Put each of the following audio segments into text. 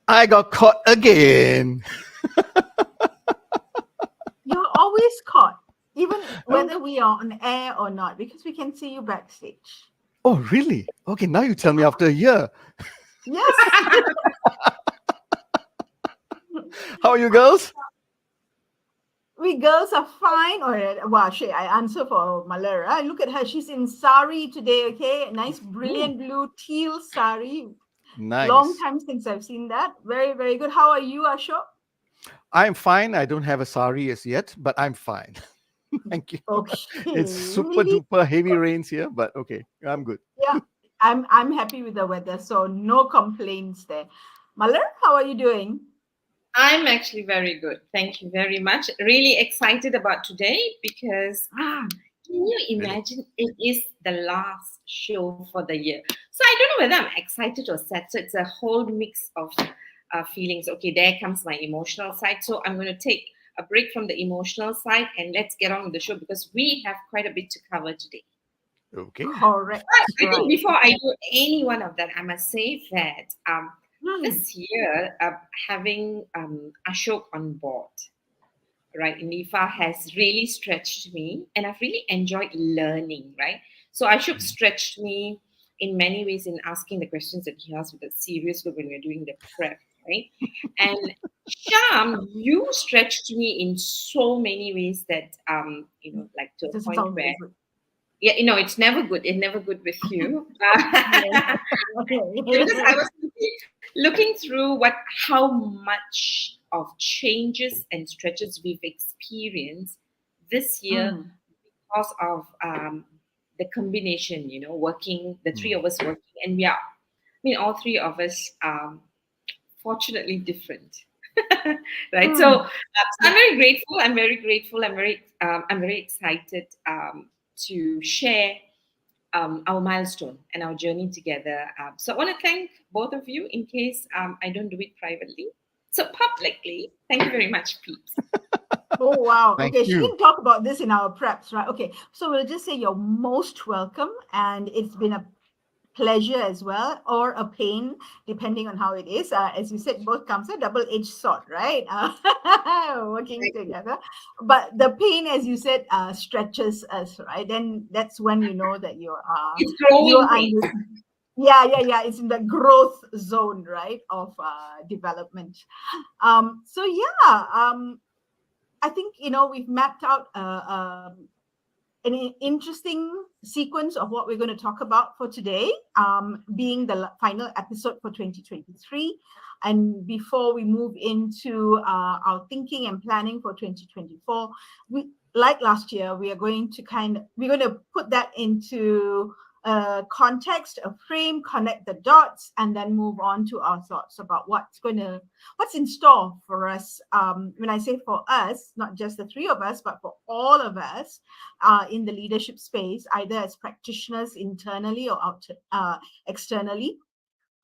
I got caught again. You're always caught, even whether we are on air or not, because we can see you backstage. Oh, really? Okay, now you tell me after a year. Yes. How are you girls? We girls are fine. Or well, I answer for Malar. Right? Look at her. She's in sari today. Okay, nice, brilliant blue teal sari. Nice. Long time since I've seen that. Very, very good. How are you, Ashok? I'm fine. I don't have a sari as yet, but I'm fine. Thank you. Okay. It's super duper heavy rains here, but okay, I'm good. Yeah, I'm happy with the weather, so no complaints there. Malar, how are you doing? I'm actually very good. Thank you very much. Really excited about today because can you imagine it is the last show for the year? So I don't know whether I'm excited or sad. So it's a whole mix of feelings. Okay, there comes my emotional side. So I'm going to take a break from the emotional side and let's get on with the show because we have quite a bit to cover today. Okay. Correct. But I think before I do any one of that, I must say that this year, having Ashok on board, right, Nifa has really stretched me and I've really enjoyed learning, right? So Ashok stretched me in many ways in asking the questions that he asked with a serious look when we were doing the prep, right? And Sham, you stretched me in so many ways that, like to a point where, it's never good. It's never good with you. Because I was looking through how much of changes and stretches we've experienced this year because of the combination, working, the three of us working, and all three of us fortunately different. Right. So I'm very grateful. I'm very grateful. I'm very excited to share our milestone and our journey together. So I want to thank both of you in case I don't do it privately. So publicly, thank you very much, peeps. Oh, wow. Thank Okay, you. she didn't talk about this in our preps, right? Okay, so we'll just say you're most welcome, and it's been a pleasure as well, or a pain, depending on how it is. As you said, both comes a double-edged sword, right? Working together. But the pain, as you said, stretches us, right? Then that's when you know that you are. It's growing pain. Yeah. It's in the growth zone, right, of development. I think we've mapped out an interesting sequence of what we're going to talk about for today, being the final episode for 2023. And before we move into our thinking and planning for 2024, like last year, we're going to put that into context, a frame, connect the dots, and then move on to our thoughts about what's in store for us. When I say for us, not just the three of us, but for all of us in the leadership space, either as practitioners internally or externally.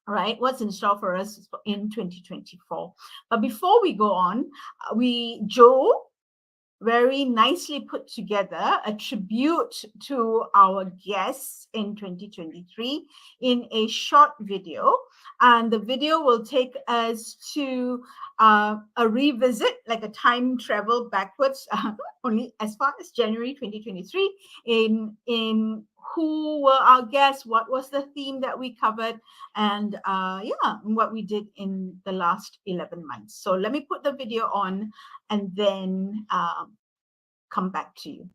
Right, what's in store for us in 2024. But before we go on, Joe very nicely put together a tribute to our guests in 2023 in a short video. And the video will take us to a revisit, like a time travel backwards, only as far as January 2023, in who were our guests, what was the theme that we covered, and what we did in the last 11 months. So let me put the video on and then come back to you.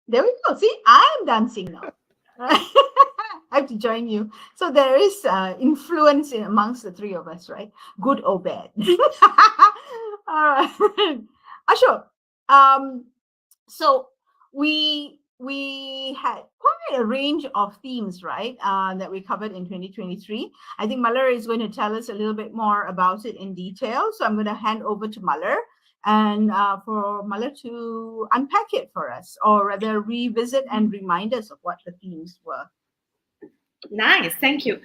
There we go. See, I'm dancing now. I have to join you. So there is influence amongst the three of us, right? Good or bad. All right. Ashok, so we had quite a range of themes, right, that we covered in 2023. I think Malar is going to tell us a little bit more about it in detail. So I'm going to hand over to Malar and for Malar to unpack it for us, or rather revisit and remind us of what the themes were. Nice, thank you.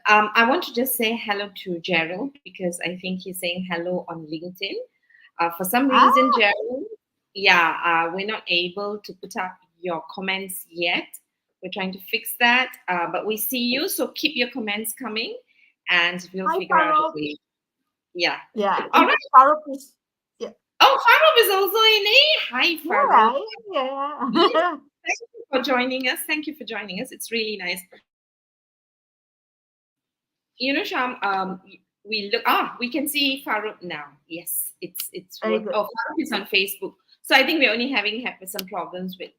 I want to just say hello to Gerald because I think he's saying hello on LinkedIn. For some reason, Gerald, we're not able to put up your comments yet. We're trying to fix that, but we see you, so keep your comments coming, and we'll figure out a way. Yeah. All right. Farouk is. Yeah. Oh, Farouk is also in it. Hi, Farouk. Yeah. Thank you for joining us. It's really nice. You know, Sham, we can see Farouk now. Yes, it's very good. Oh, Farouk is on Facebook. So I think we're only having some problems with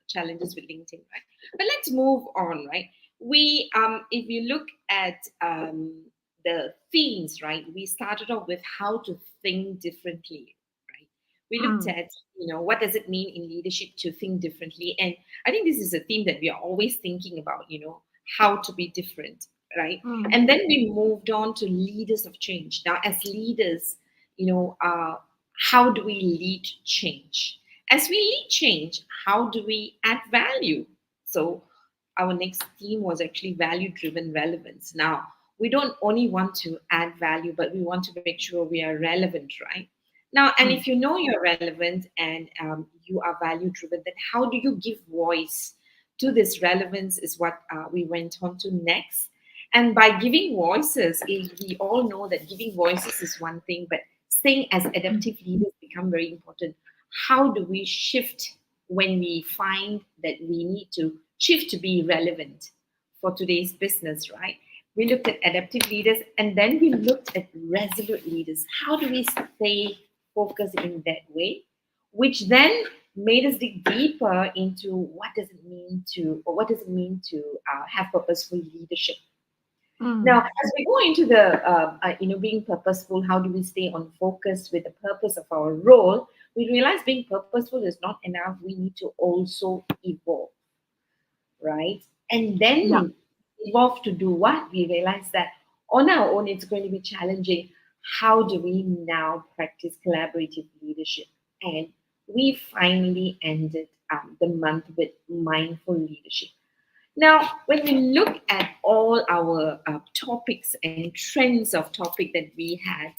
challenges with LinkedIn, right? But let's move on, right? We if you look at the themes, right? We started off with how to think differently, right? We looked at, what does it mean in leadership to think differently? And I think this is a theme that we are always thinking about, how to be different, right? And then we moved on to leaders of change. Now, as leaders, how do we lead change? As we lead change, how do we add value? So our next theme was actually value-driven relevance. Now, we don't only want to add value, but we want to make sure we are relevant, right? Now, and if you know you're relevant and you are value-driven, then how do you give voice to this relevance is what we went on to next. And by giving voices, we all know that giving voices is one thing, but staying as adaptive leaders become very important. How do we shift when we find that we need to shift to be relevant for today's business, right? We looked at adaptive leaders, and then we looked at resolute leaders. How do we stay focused in that way? Which then made us dig deeper into what does it mean to have purposeful leadership. Now, as we go into the being purposeful, how do we stay on focus with the purpose of our role? We realize being purposeful is not enough. We need to also evolve, right? And then evolve to do what? We realize that on our own, it's going to be challenging. How do we now practice collaborative leadership? And we finally ended the month with mindful leadership. Now, when we look at all our topics and trends of topic that we had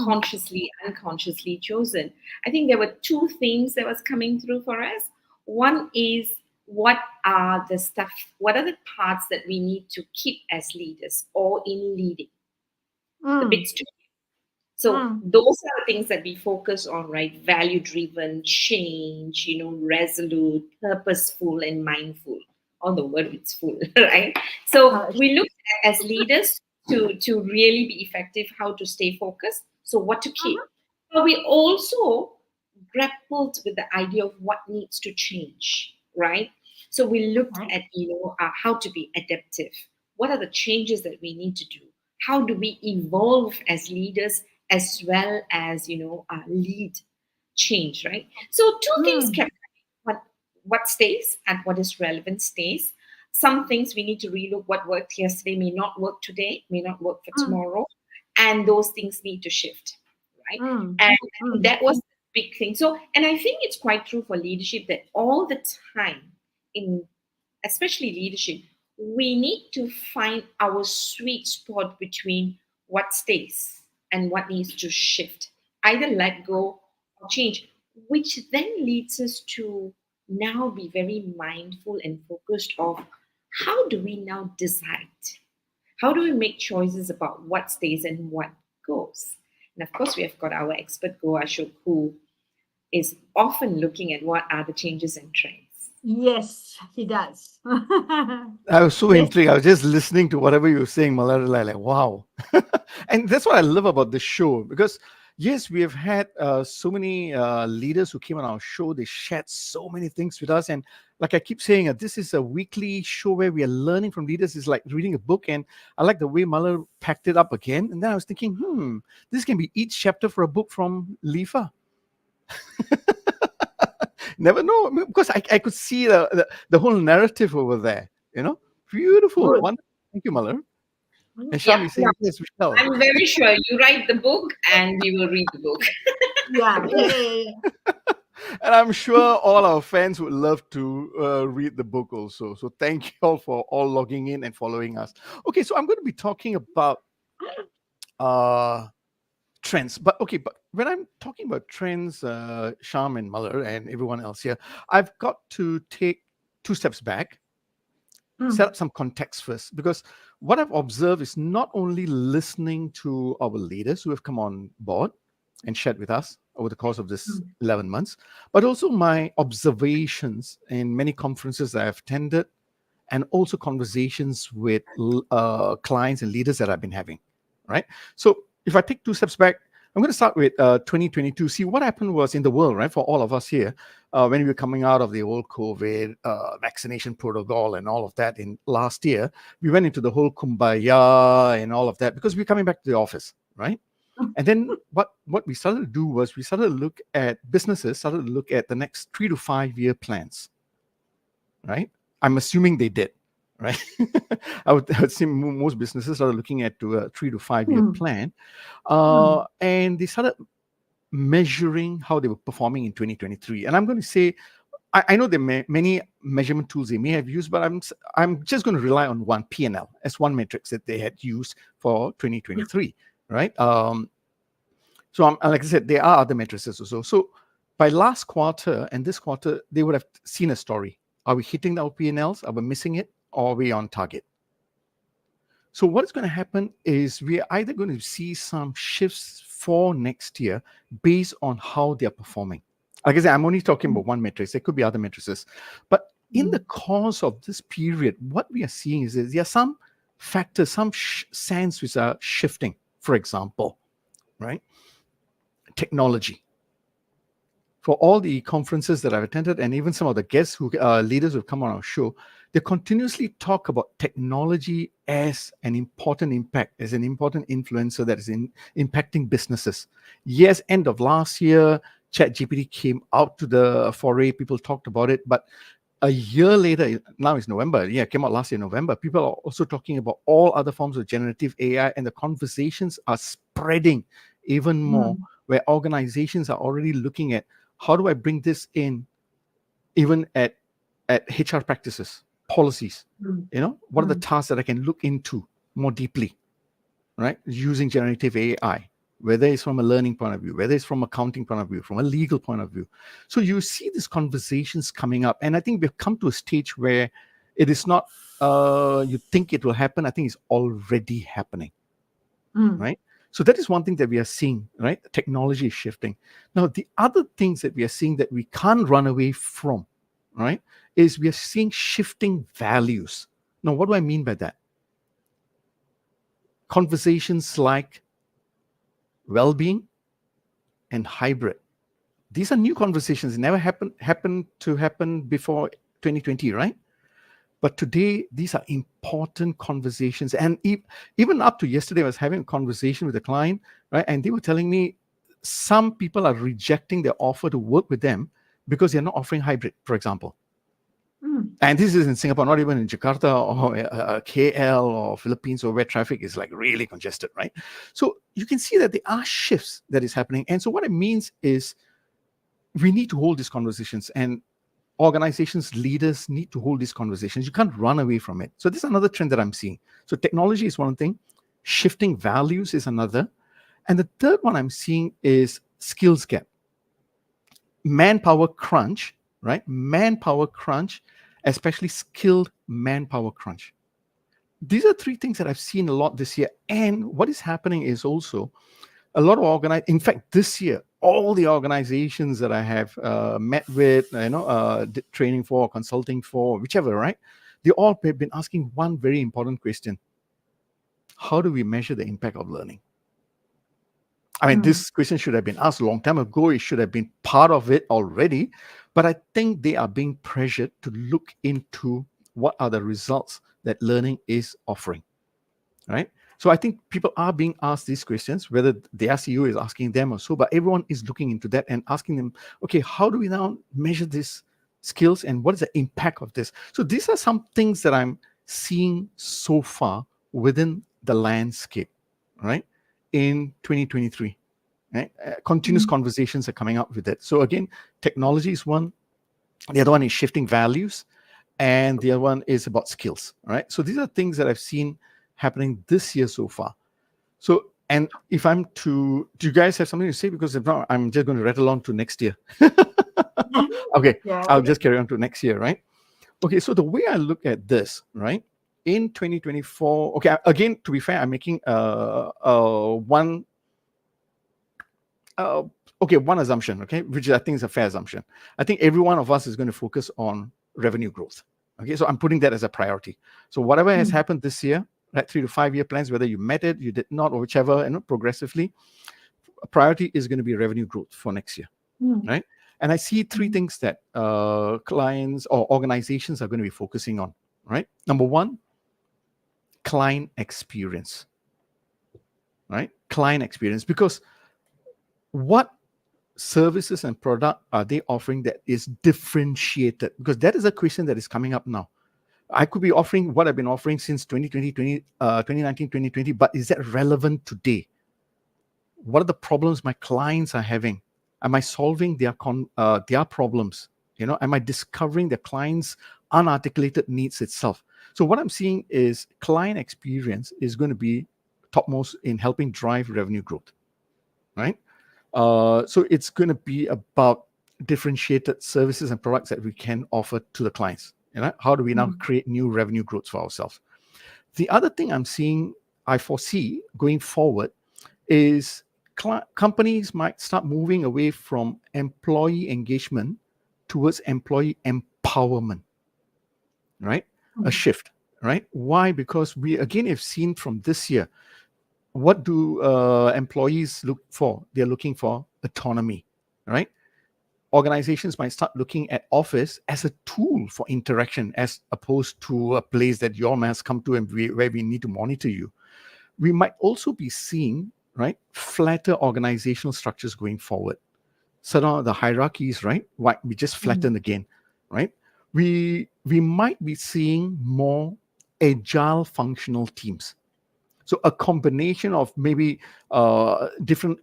consciously, unconsciously chosen, I think there were two themes that was coming through for us. One is what are the parts that we need to keep as leaders or in leading? the big story. So those are the things that we focus on, right? Value-driven, change, resolute, purposeful, and mindful. All the word it's full, right? So we look at, as leaders to really be effective, how to stay focused. So what to keep. But we also grappled with the idea of what needs to change, right? So we looked at, how to be adaptive. What are the changes that we need to do? How do we evolve as leaders as well as, lead change, right? So two things kept what stays and what is relevant stays. Some things we need to relook. What worked yesterday may not work today, may not work for tomorrow, and those things need to shift, right? And that was the big thing. So, and I think it's quite true for leadership that all the time, in especially leadership, we need to find our sweet spot between what stays and what needs to shift, either let go or change, which then leads us to now be very mindful and focused of how do we now decide? How do we make choices about what stays and what goes? And of course, we have got our expert Go Ashok, who is often looking at what are the changes and trends. Yes, he does. I was so intrigued. I was just listening to whatever you were saying, Malar, like, wow. And that's what I love about this show, because yes, we have had so many leaders who came on our show. They shared so many things with us. And like I keep saying, this is a weekly show where we are learning from leaders. It's like reading a book. And I like the way Malar packed it up again. And then I was thinking, this can be each chapter for a book from Lifa. Never know, because I could see the whole narrative over there. Beautiful. Good. Wonderful. Thank you, Malar. And Shami saying, yes, we shall. I'm very sure you write the book and we will read the book. Yeah. And I'm sure all our fans would love to read the book also. So thank you all for all logging in and following us. Okay, so I'm going to be talking about trends. But when I'm talking about trends, Sham and Malar and everyone else here, I've got to take 2 steps back, set up some context first, because what I've observed is not only listening to our leaders who have come on board and shared with us over the course of this 11 months, but also my observations in many conferences that I've attended, and also conversations with clients and leaders that I've been having, right? So if I take 2 steps back, I'm going to start with 2022. See, what happened was in the world, right, for all of us here, when we were coming out of the old COVID vaccination protocol and all of that in last year, we went into the whole kumbaya and all of that because we're coming back to the office, right? And then what we started to do was we started to look at businesses, started to look at the next 3 to 5 year plans, right? I'm assuming they did, right? I would say most businesses started looking at a 3 to 5 year plan, and they started measuring how they were performing in 2023. And I'm going to say, I know there are many measurement tools they may have used, but I'm just going to rely on one, P&L, as one metrics that they had used for 2023, right? So like I said, there are other matrices also. So by last quarter and this quarter, they would have seen a story. Are we hitting our P&Ls? Are we missing it? Or are we on target? So what's going to happen is we are either going to see some shifts for next year based on how they're performing. Like I said, I'm only talking about one matrix. There could be other matrices. But in the course of this period, what we are seeing is there are some factors, some sands which are shifting. For example, right? Technology. For all the conferences that I've attended, and even some of the guests leaders who've come on our show, they continuously talk about technology as an important impact, as an important influencer that is impacting businesses. Yes, end of last year, ChatGPT came out to the foray. People talked about it, but a year later, now it's November. Yeah, it came out last year, November. People are also talking about all other forms of generative AI, and the conversations are spreading even more, where organizations are already looking at how do I bring this in, even at HR practices, policies. What are the tasks that I can look into more deeply, right? Using generative AI, whether it's from a learning point of view, whether it's from accounting point of view, from a legal point of view. So you see these conversations coming up. And I think we've come to a stage where it is not, you think it will happen. I think it's already happening, right? So that is one thing that we are seeing, right? Technology is shifting. Now, the other things that we are seeing that we can't run away from, right, is we are seeing shifting values. Now, what do I mean by that? Conversations like well-being and hybrid. These are new conversations. It never happened before 2020, right? But today, these are important conversations. And even up to yesterday, I was having a conversation with a client, right? And they were telling me some people are rejecting their offer to work with them because they're not offering hybrid, for example. And this is in Singapore, not even in Jakarta or KL or Philippines, or where traffic is like really congested, right? So you can see that there are shifts that is happening. And so what it means is we need to hold these conversations, and organizations, leaders need to hold these conversations. You can't run away from it. So this is another trend that I'm seeing. So technology is one thing, shifting values is another. And the third one I'm seeing is skills gap. Manpower crunch, right? Manpower crunch, especially skilled manpower crunch. These are three things that I've seen a lot this year. And what is happening is also a lot of in fact, this year, all the organizations that I have met with, training for, consulting for, whichever, right? They all have been asking one very important question. How do we measure the impact of learning? I mean, this question should have been asked a long time ago. It should have been part of it already. But I think they are being pressured to look into what are the results that learning is offering, right? So I think people are being asked these questions, whether their CEO is asking them or so, but everyone is looking into that and asking them, okay, how do we now measure these skills and what is the impact of this? So these are some things that I'm seeing so far within the landscape, right, in 2023. Right? Continuous conversations are coming up with it. So again, technology is one. The other one is shifting values. And the other one is about skills, right? So these are things that I've seen happening this year so far. So, and if I'm to, do you guys have something to say? Because if not, I'm just going to rattle on to next year. Okay, I'll just carry on to next year, right? Okay, so the way I look at this, right, in 2024, okay, again, to be fair, I'm making one assumption, okay, which I think is a fair assumption. I think every one of us is going to focus on revenue growth. Okay, so I'm putting that as a priority. So whatever has happened this year, right, 3 to 5 year plans, whether you met it, you did not, or whichever, and progressively, a priority is going to be revenue growth for next year, right? And I see three things that clients or organizations are going to be focusing on, right? Number one, client experience, right? Client experience, because what services and product are they offering that is differentiated? Because that is a question that is coming up now. I could be offering what I've been offering since 2019, 2020, but is that relevant today? What are the problems my clients are having? Am I solving their problems? Am I discovering the client's unarticulated needs itself? So what I'm seeing is client experience is going to be topmost in helping drive revenue growth, right? So it's going to be about differentiated services and products that we can offer to the clients. How do we now create new revenue growth for ourselves? The other thing I foresee going forward is companies might start moving away from employee engagement towards employee empowerment, right? A shift, right? Why? Because we, again, have seen from this year, what do employees look for? They're looking for autonomy, right? Organizations might start looking at office as a tool for interaction as opposed to a place that you all must come to and where we need to monitor you. We might also be seeing, right, flatter organizational structures going forward. So now the hierarchies, right, we just flatten again, right? We might be seeing more agile functional teams. So a combination of maybe different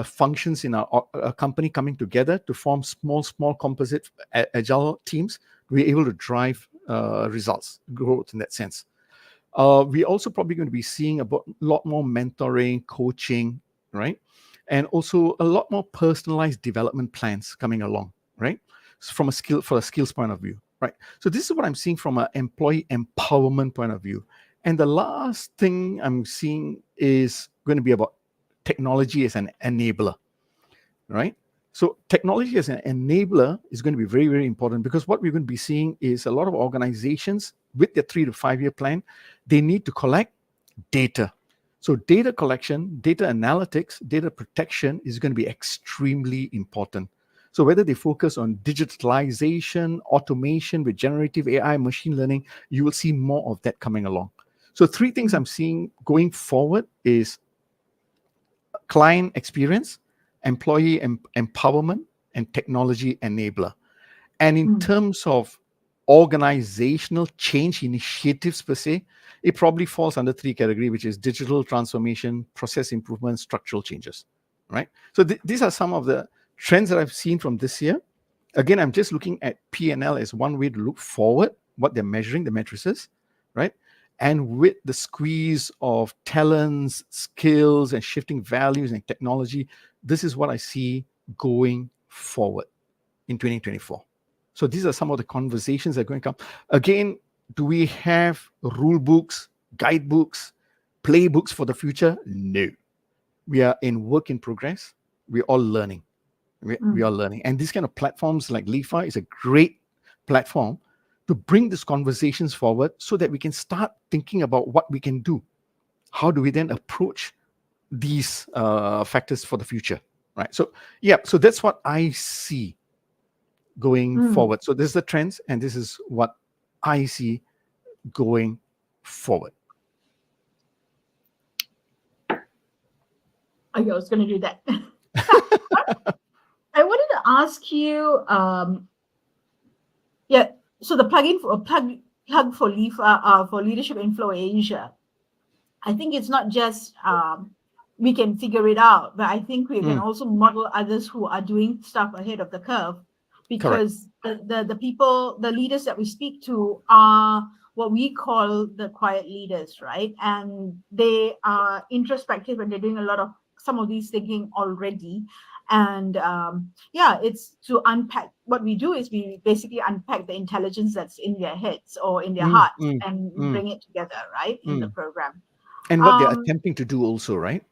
functions in a company coming together to form small composite agile teams to be able to drive results, growth in that sense. We're also probably going to be seeing a lot more mentoring, coaching, right? And also a lot more personalized development plans coming along, right? For a skills point of view, right? So this is what I'm seeing from an employee empowerment point of view. And the last thing I'm seeing is going to be about technology as an enabler, right? So technology as an enabler is going to be very, very important, because what we're going to be seeing is a lot of organizations with their 3 to 5 year plan, they need to collect data. So data collection, data analytics, data protection is going to be extremely important. So whether they focus on digitalization, automation with generative AI, machine learning, you will see more of that coming along. So 3 things I'm seeing going forward is client experience, employee empowerment, and technology enabler. And in terms of organizational change initiatives per se, it probably falls under 3 categories, which is digital transformation, process improvement, structural changes, right? So these are some of the trends that I've seen from this year. Again, I'm just looking at P&L as one way to look forward, what they're measuring, the matrices, right? And with the squeeze of talents, skills, and shifting values and technology, this is what I see going forward in 2024. So these are some of the conversations that are going to come. Again, do we have rule books, guidebooks, playbooks for the future? No. We are in work in progress. We're all learning. We are learning. And these kind of platforms like LIFA is a great platform to bring these conversations forward so that we can start thinking about what we can do. How do we then approach these factors for the future, right? So, yeah, so that's what I see going forward. So this is the trends, and this is what I see going forward. Okay, I was going to do that. I wanted to ask you, so the plug for Leadership Inflow Asia. I think it's not just we can figure it out, but I think we can also model others who are doing stuff ahead of the curve, because the people, the leaders that we speak to are what we call the quiet leaders, right? And they are introspective, and they're doing a lot of some of these thinking already. And it's to unpack. What we do is we basically unpack the intelligence that's in their heads or in their hearts and bring it together, right, in the program. And what they're attempting to do also, right?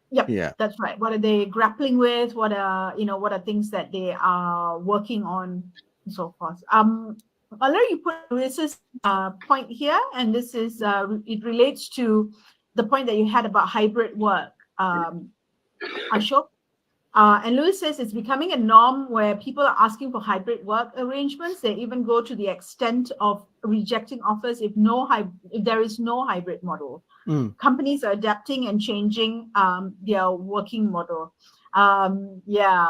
Yep, yeah, that's right. What are they grappling with? What are things that they are working on, and so forth. Malar, you put Lewis's point here, and this is it relates to the point that you had about hybrid work, Ashok. And Lewis says it's becoming a norm where people are asking for hybrid work arrangements. They even go to the extent of rejecting offers if there is no hybrid model. Companies are adapting and changing their working model.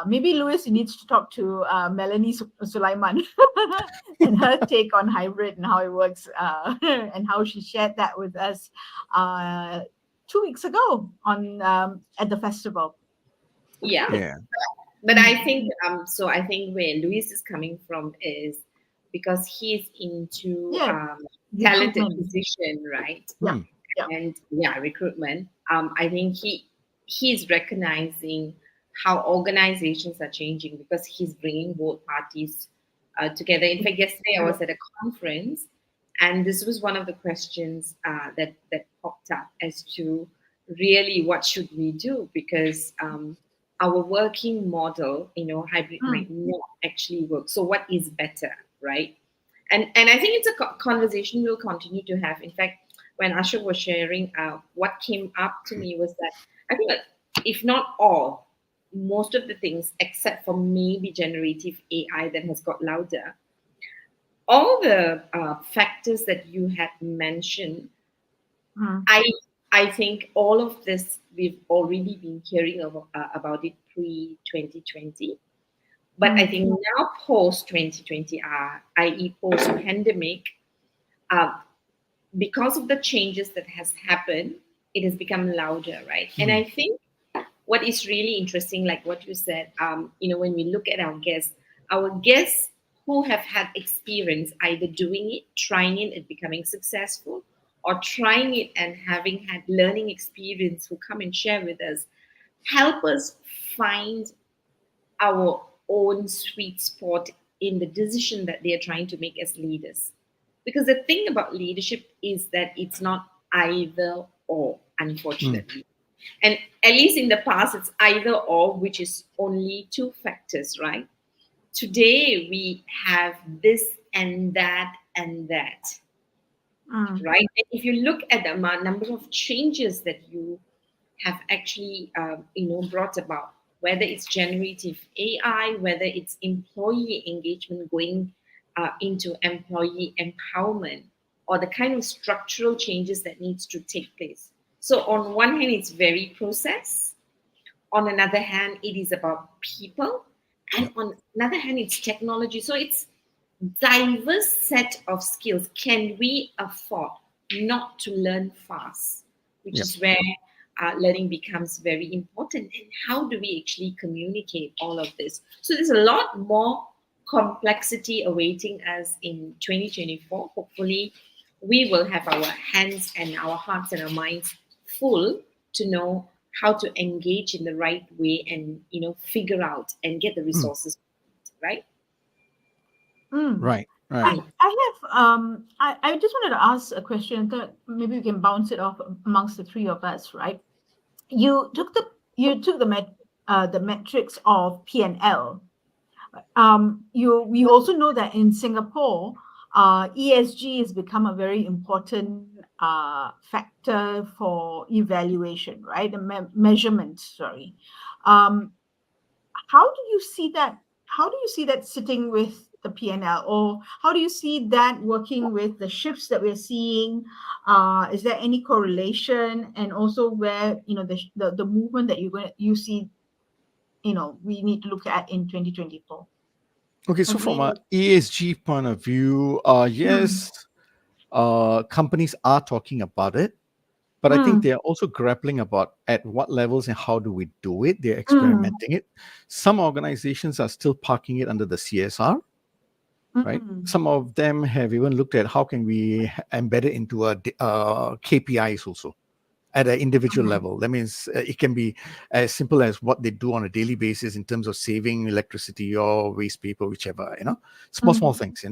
Maybe Lewis needs to talk to Melanie Sulaiman and her take on hybrid and how it works, and how she shared that with us 2 weeks ago on at the festival. Yeah. But I think I think where Luis is coming from is because he's into talent acquisition, right? And recruitment. I think he's recognizing how organizations are changing because he's bringing both parties together. In fact, yesterday I was at a conference, and this was one of the questions that popped up as to really what should we do, because our working model, hybrid might not actually work. So what is better, right? And I think it's a conversation we'll continue to have. In fact, when Ashok was sharing, what came up to me was that I think that if not all, most of the things, except for maybe generative AI that has got louder, all the factors that you had mentioned, I think all of this, we've already been hearing about it pre-2020. But I think now post-2020, i.e. post-pandemic, because of the changes that has happened, it has become louder, right? And I think what is really interesting, like what you said, when we look at our guests who have had experience either doing it, trying it and becoming successful, or trying it and having had learning experience who come and share with us, help us find our own sweet spot in the decision that they are trying to make as leaders. Because the thing about leadership is that it's not either or, unfortunately. And at least in the past, it's either or, which is only two factors, right? Today, we have this and that and that, right? And if you look at the number of changes that you have actually, brought about, whether it's generative AI, whether it's employee engagement going into employee empowerment, or the kind of structural changes that needs to take place. So on one hand, it's very process. On another hand, it is about people. And on another hand, it's technology. So it's diverse set of skills. Can we afford not to learn fast? Which Yep. is where learning becomes very important. And how do we actually communicate all of this? So there's a lot more complexity awaiting us in 2024. Hopefully, we will have our hands and our hearts and our minds full to know how to engage in the right way and figure out and get the resources, right? Right. I I just wanted to ask a question that maybe we can bounce it off amongst the three of us, right? You took the metrics of P&L. We also know that in Singapore, ESG has become a very important factor for evaluation, right? The measurement. Sorry. How do you see that? How do you see that sitting with the PNL, or how do you see that working with the shifts that we're seeing? Is there any correlation, and also where the movement that you see, we need to look at in 2024? Okay, so from a ESG point of view, yes, companies are talking about it, but I think they're also grappling about at what levels and how do we do it. They're experimenting it. Some organizations are still parking it under the CSR, right? Some of them have even looked at how can we embed it into a KPIs also at an individual level. That means it can be as simple as what they do on a daily basis in terms of saving electricity or waste paper, whichever, small things,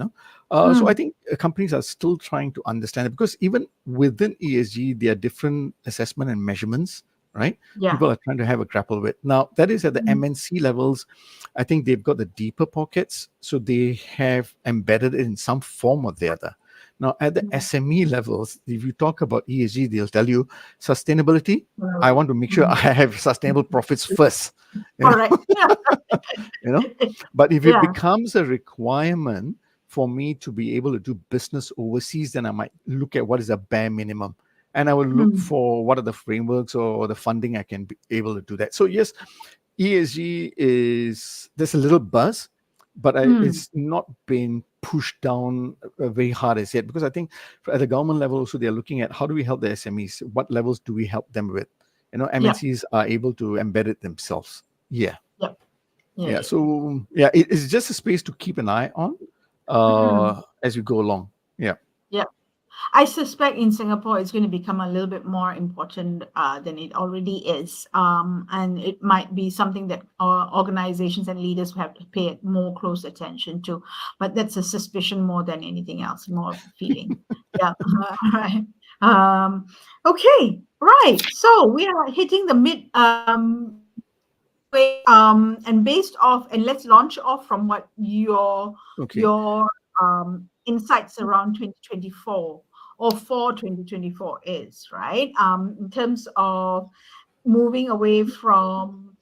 So I think companies are still trying to understand it, because even within ESG, there are different assessment and measurements, right? Yeah. People are trying to have a grapple with. Now, that is at the MNC levels. I think they've got the deeper pockets, so they have embedded it in some form or the other. Now, at the SME levels, if you talk about ESG, they'll tell you sustainability. I want to make sure I have sustainable profits first. All right. But if it becomes a requirement for me to be able to do business overseas, then I might look at what is a bare minimum. And I will look for what are the frameworks or the funding I can be able to do that. So yes, ESG there's a little buzz, but it's not been pushed down very hard as yet, because I think at the government level also they're looking at how do we help the SMEs? What levels do we help them with? MNCs are able to embed it themselves. Yeah. So it's just a space to keep an eye on as we go along. Yeah. I suspect in Singapore it's going to become a little bit more important than it already is. And it might be something that organizations and leaders have to pay more close attention to. But that's a suspicion more than anything else, more of a feeling. Right. Okay, right. So we are hitting the mid way, and based off, and let's launch off from what your insights around 2024 or for 2024 is, right? In terms of moving away from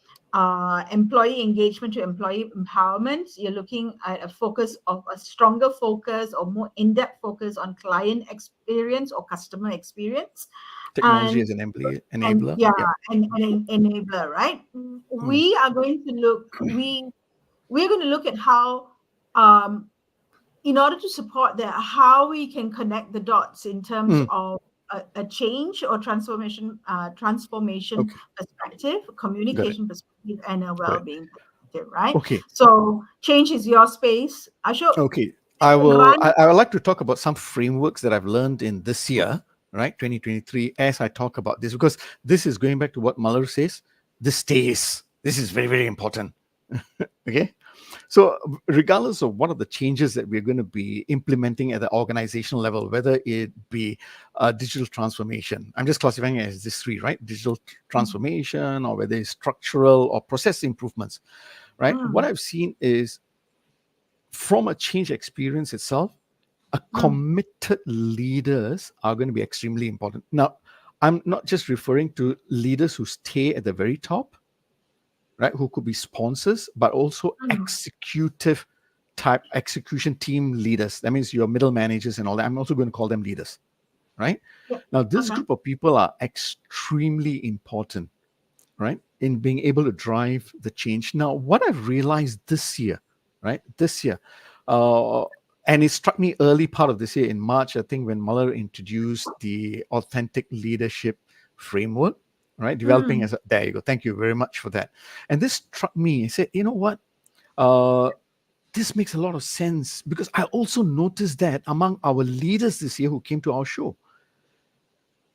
employee engagement to employee empowerment, you're looking at a stronger focus or more in-depth focus on client experience or customer experience. Technology as an enabler. And an enabler, right? We are going to we're going to look at how, in order to support that, how we can connect the dots in terms of a change or transformation perspective, communication perspective, and a well-being perspective, right? Okay. So change is your space, Ashok. Okay. I would like to talk about some frameworks that I've learned in this year, right, 2023, as I talk about this, because this is going back to what Malar says. This is very, very important. Okay. So, regardless of what are the changes that we're going to be implementing at the organizational level, whether it be digital transformation, I'm just classifying it as these three, right? Digital transformation, or whether it's structural or process improvements, right? What I've seen is from a change experience itself, a committed leaders are going to be extremely important. Now, I'm not just referring to leaders who stay at the very top, right, who could be sponsors, but also executive type execution team leaders. That means your middle managers and all that. I'm also going to call them leaders, right? Yeah. Now, this group of people are extremely important, right, in being able to drive the change. Now, what I've realized this year, right, and it struck me early part of this year in March, I think, when Malar introduced the authentic leadership framework, right? Developing as a, there you go. Thank you very much for that. And this struck me. I said, you know what? This makes a lot of sense, because I also noticed that among our leaders this year who came to our show,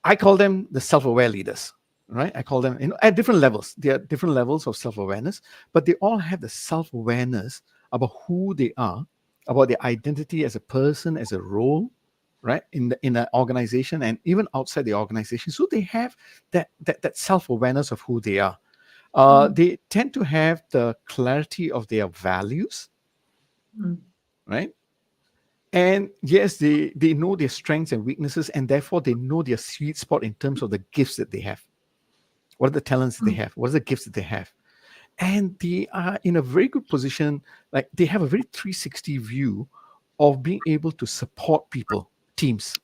I call them the self-aware leaders, right? I call them, at different levels. There are different levels of self-awareness, but they all have the self-awareness about who they are, about their identity as a person, as a role, right, in an organization and even outside the organization. So they have that self-awareness of who they are. They tend to have the clarity of their values, right? And yes, they know their strengths and weaknesses, and therefore they know their sweet spot in terms of the gifts that they have. What are the talents that they have? What are the gifts that they have? And they are in a very good position. Like, they have a very 360 view of being able to support people, teams,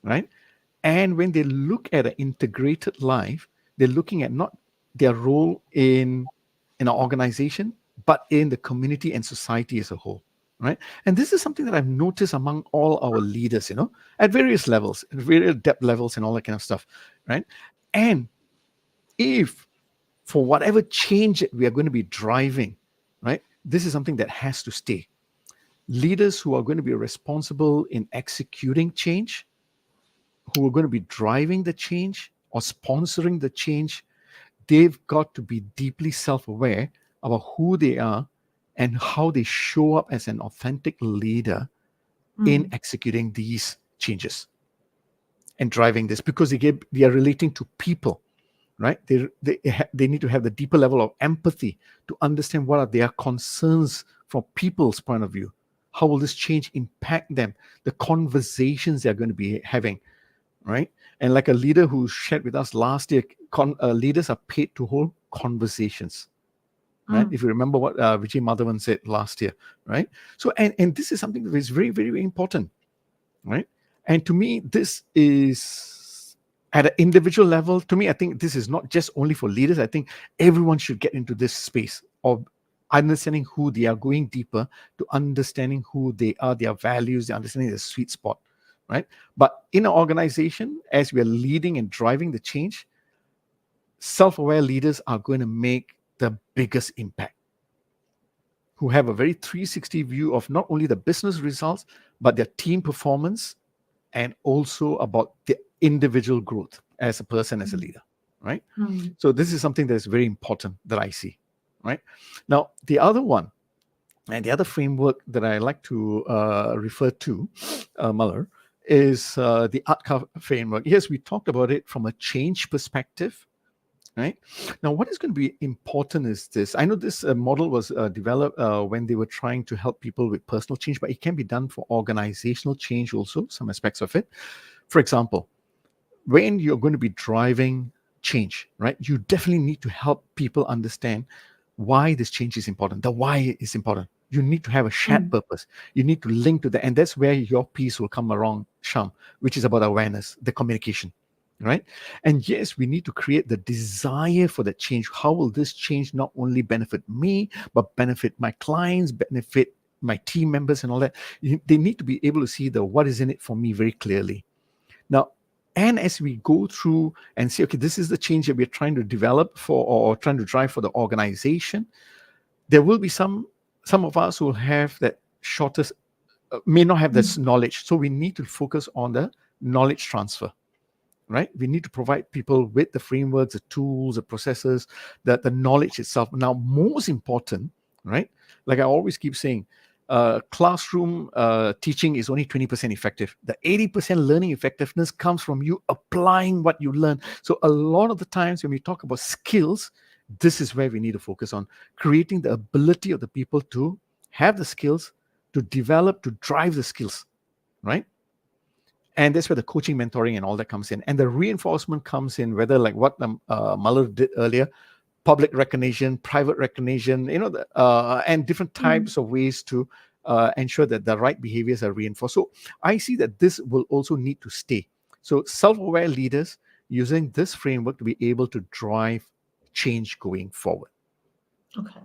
right? And when they look at an integrated life, they're looking at not their role in an organization, but in the community and society as a whole, right? And this is something that I've noticed among all our leaders, at various levels, at various depth levels and all that kind of stuff, right? And if for whatever change that we are going to be driving, right, this is something that has to stay. Leaders who are going to be responsible in executing change, who are going to be driving the change or sponsoring the change, they've got to be deeply self-aware about who they are and how they show up as an authentic leader in executing these changes and driving this, because they are relating to people, right? They need to have the deeper level of empathy to understand what are their concerns from people's point of view. How will this change impact them? The conversations they're going to be having, right? And like a leader who shared with us last year, leaders are paid to hold conversations, right? If you remember what Vijay Madhavan said last year, right? So, and this is something that is very, very, very important, right? And to me, this is at an individual level. To me, I think this is not just only for leaders. I think everyone should get into this space of understanding who they are, going deeper to understanding who they are, their values, their understanding their sweet spot, right? But in an organization, as we are leading and driving the change, self-aware leaders are going to make the biggest impact, who have a very 360 view of not only the business results, but their team performance, and also about the individual growth as a person, as a leader, right? So this is something that is very important that I see, right? Now, the other one, and the other framework that I like to refer to, Malar, is the ADKAR framework. Yes, we talked about it from a change perspective, right? Now, what is going to be important is this. I know this model was developed when they were trying to help people with personal change, but it can be done for organizational change also, some aspects of it. For example, when you're going to be driving change, right, you definitely need to help people understand why this change is important. The why is important. You need to have a shared purpose. You need to link to that. And that's where your piece will come along, Sham, which is about awareness, the communication, right? And yes, we need to create the desire for the change. How will this change not only benefit me, but benefit my clients, benefit my team members and all that? They need to be able to see the what is in it for me very clearly. Now, and as we go through and say, okay, this is the change that we're trying to develop for or trying to drive for the organization, there will be some of us who will have that shortest, may not have this knowledge. So we need to focus on the knowledge transfer, right? We need to provide people with the frameworks, the tools, the processes, the knowledge itself. Now, most important, right? Like I always keep saying, classroom teaching is only 20% effective. The 80% learning effectiveness comes from you applying what you learn. So a lot of the times when we talk about skills, this is where we need to focus on creating the ability of the people to have the skills, to develop, to drive the skills, right? And that's where the coaching, mentoring, and all that comes in. And the reinforcement comes in, whether like what Malar did earlier, public recognition, private recognition, and different types of ways to ensure that the right behaviors are reinforced. So I see that this will also need to stay. So self-aware leaders using this framework to be able to drive change going forward. Okay.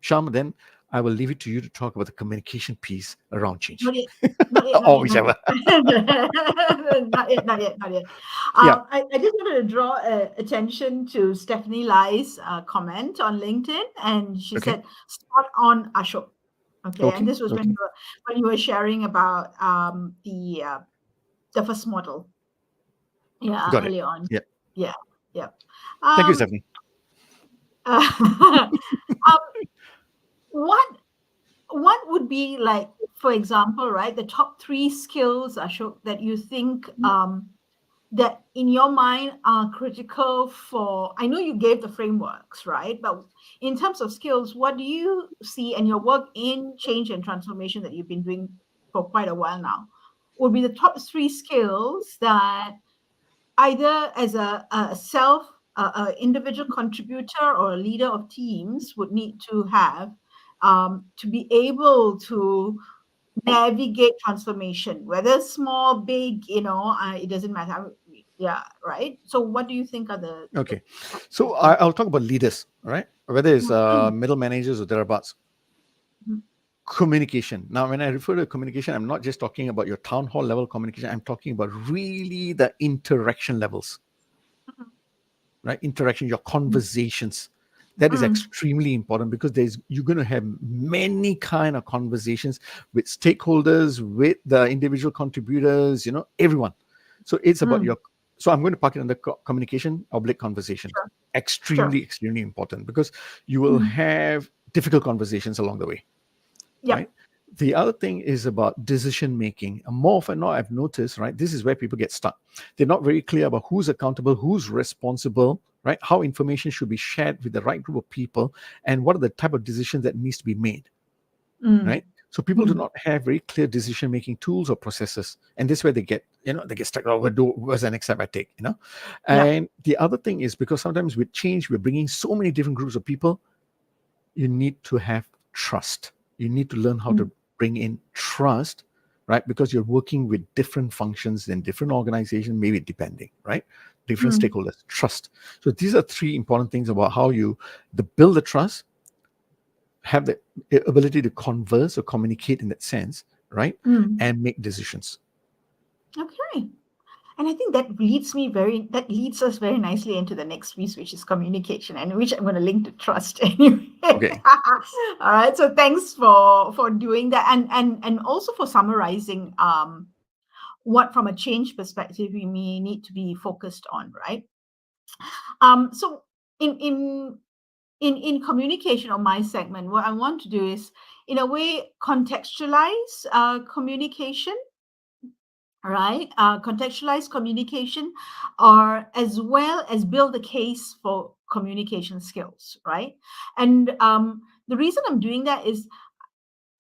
Sharma, then I will leave it to you to talk about the communication piece around change. Not yet, not yet, Or whichever. not yet. Yeah. I just wanted to draw attention to Stephanie Lai's comment on LinkedIn, and she Okay. said, "Spot on, Ashok." Okay, and this was Okay. when you were sharing about the first model, Got it. earlier on. Yeah. Yeah. Thank you, Stephanie. What would be, like, for example, right, the top 3 skills, Ashok, that you think that in your mind are critical for, I know you gave the frameworks, right? But in terms of skills, what do you see in your work in change and transformation that you've been doing for quite a while now, would be the top 3 skills that either as a individual contributor or a leader of teams would need to have to be able to navigate transformation, whether small, big, it doesn't matter. Yeah, right. So what do you think are the Okay. So I'll talk about leaders, right? Whether it's middle managers or thereabouts. Mhm. Communication. Now, when I refer to communication, I'm not just talking about your town hall level communication. I'm talking about really the interaction levels, right? Interaction, your conversations. That is extremely important, because you're going to have many kind of conversations with stakeholders, with the individual contributors, everyone. So it's about so I'm going to park it under communication / conversation. Sure. Extremely important, because you will have difficult conversations along the way. Yep. Right. The other thing is about decision making. More often than not, I've noticed, right, this is where people get stuck. They're not very clear about who's accountable, who's responsible, right, how information should be shared with the right group of people, and what are the type of decisions that needs to be made, right? So people do not have very clear decision making tools or processes, and this is where they get stuck. Oh, what's the next step I take? And the other thing is, because sometimes with change, we're bringing so many different groups of people. You need to have trust. You need to learn how to bring in trust, right? Because you're working with different functions in different organizations, maybe depending, right? Different stakeholders. Trust. So these are 3 important things about how you build the trust, have the ability to converse or communicate in that sense, right? And make decisions. Okay. And I think that leads us very nicely into the next piece, which is communication, and which I'm going to link to trust anyway. Okay. All right. So thanks for doing that, and also for summarizing what, from a change perspective, we may need to be focused on, right? So in communication, on my segment, what I want to do is, in a way, contextualize communication. Right, contextualize communication, or as well as build a case for communication skills, right? And the reason I'm doing that is,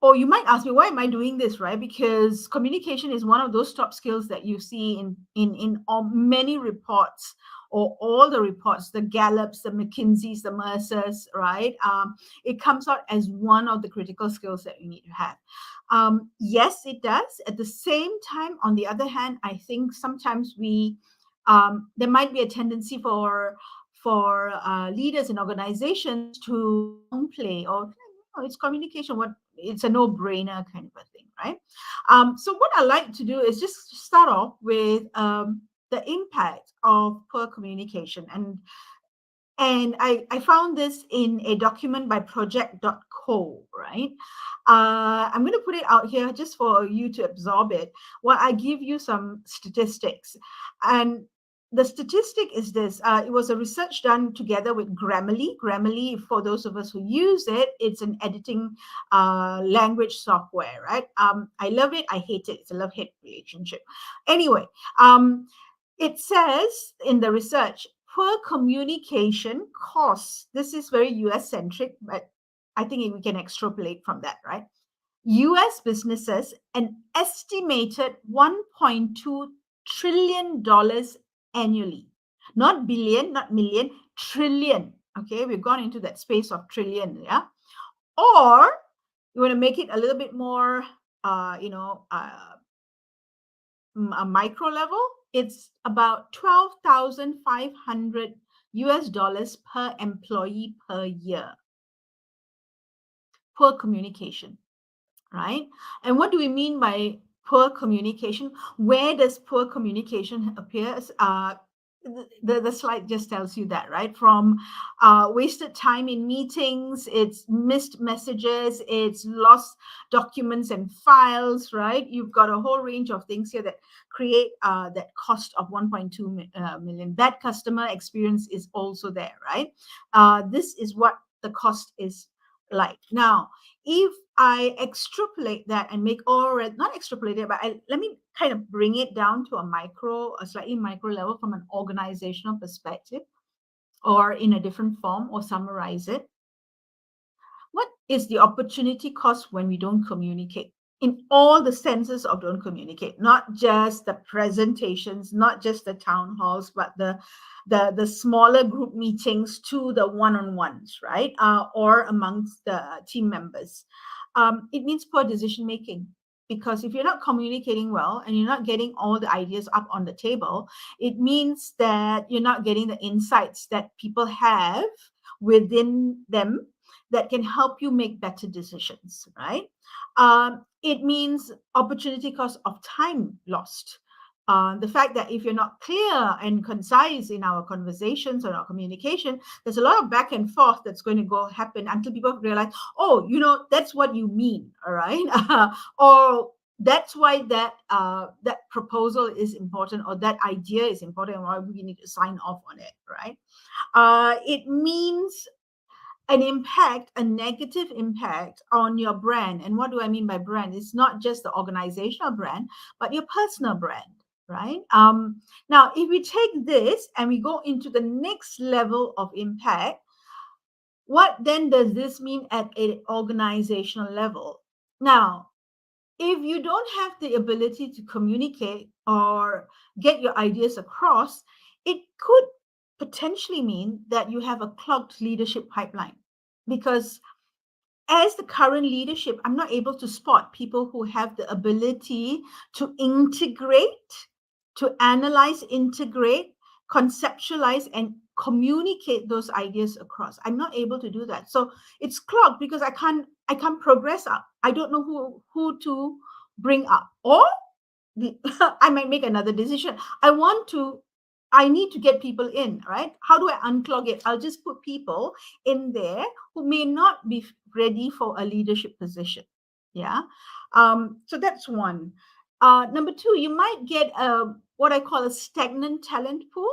or you might ask me, why am I doing this, right? Because communication is one of those top skills that you see in many reports, or all the reports, the Gallups, the McKinseys, the Mercers, right? It comes out as one of the critical skills that you need to have. Yes, it does. At the same time, on the other hand, I think sometimes there might be a tendency for leaders in organizations to downplay, or it's communication. It's a no-brainer kind of a thing, right? So what I like to do is just start off with the impact of poor communication, and I found this in a document by project.co, right? I'm going to put it out here just for you to absorb it, while I give you some statistics. And the statistic is this. It was a research done together with Grammarly. Grammarly, for those of us who use it, it's an editing language software, right? I love it. I hate it. It's a love-hate relationship. Anyway, it says in the research, poor communication costs. This is very US-centric, but I think we can extrapolate from that, right? US businesses an estimated $1.2 trillion annually. Not billion, not million, trillion. Okay, we've gone into that space of trillion, yeah? Or you want to make it a little bit more, a micro level, it's about 12,500 US dollars per employee per year. Poor communication. Right? And what do we mean by poor communication? Where does poor communication appear? The slide just tells you that, right? From wasted time in meetings, it's missed messages, it's lost documents and files, right? You've got a whole range of things here that create that cost of 1.2 million. Bad customer experience is also there, right? This is what the cost is like. Now, if I extrapolate that and make, or not extrapolate it, but let me kind of bring it down to a slightly micro level from an organizational perspective, or in a different form, or summarize it. What is the opportunity cost when we don't communicate? In all the senses of don't communicate, not just the presentations, not just the town halls, but the smaller group meetings to the one-on-ones, right? Or amongst the team members. It means poor decision making, because if you're not communicating well and you're not getting all the ideas up on the table, it means that you're not getting the insights that people have within them that can help you make better decisions, right? It means opportunity cost of time lost. The fact that if you're not clear and concise in our conversations or our communication, there's a lot of back and forth that's going to go happen until people realize, oh, that's what you mean, all right? Or that's why that proposal is important, or that idea is important, and why we need to sign off on it, right? It means an impact, a negative impact on your brand. And what do I mean by brand? It's not just the organizational brand, but your personal brand, right? Now, if we take this and we go into the next level of impact, what then does this mean at an organizational level? Now, if you don't have the ability to communicate or get your ideas across, it could potentially mean that you have a clogged leadership pipeline, because as the current leadership, I'm not able to spot people who have the ability to integrate, to analyze, integrate, conceptualize, and communicate those ideas across. I'm not able to do that. So it's clogged because I can't progress up. I don't know who to bring up. Or I might make another decision. I need to get people in, right? How do I unclog it? I'll just put people in there who may not be ready for a leadership position. Yeah. So that's one. Number two, you might get what I call a stagnant talent pool.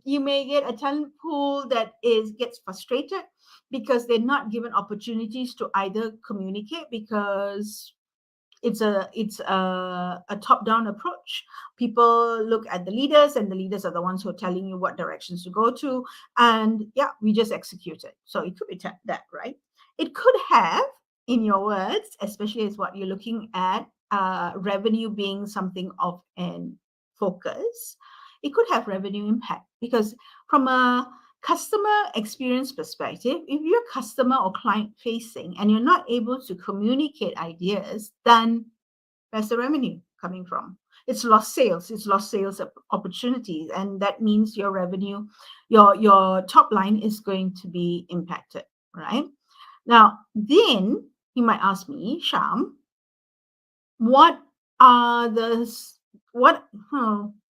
You may get a talent pool that gets frustrated because they're not given opportunities to either communicate, because it's a top-down approach. People look at the leaders, and the leaders are the ones who are telling you what directions to go to, and we just execute it. So it could be that, right? It could have, in your words, especially as what you're looking at, revenue being something of an focus, it could have revenue impact, because from a customer experience perspective, if you're customer or client facing and you're not able to communicate ideas, then where's the revenue coming from? It's lost sales. It's lost sales opportunities, and that means your revenue, your top line is going to be impacted, right? Now, then you might ask me, Sham, what are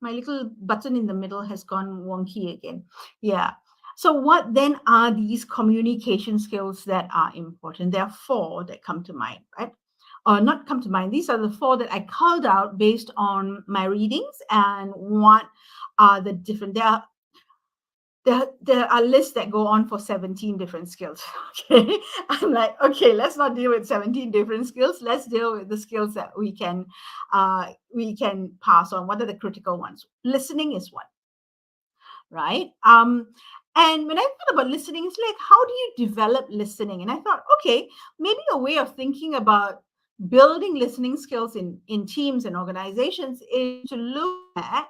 my little button in the middle has gone wonky again. Yeah. So what then are these communication skills that are important? There are four that come to mind, right? not come to mind. These are the 4 that I called out based on my readings and what are the different. There are lists that go on for 17 different skills. Okay, I'm like, okay, let's not deal with 17 different skills. Let's deal with the skills that we can pass on. What are the critical ones? Listening is one, right? And when I thought about listening, it's like, how do you develop listening? And I thought, okay, maybe a way of thinking about building listening skills in teams and organizations is to look at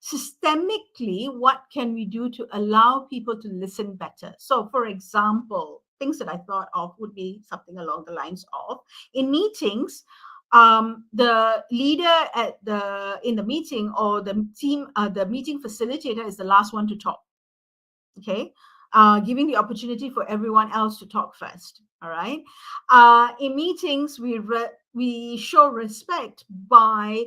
systemically what can we do to allow people to listen better. So, for example, things that I thought of would be something along the lines of, in meetings, the leader in the meeting, or the team, the meeting facilitator, is the last one to talk. Okay, giving the opportunity for everyone else to talk first. All right. In meetings, we show respect by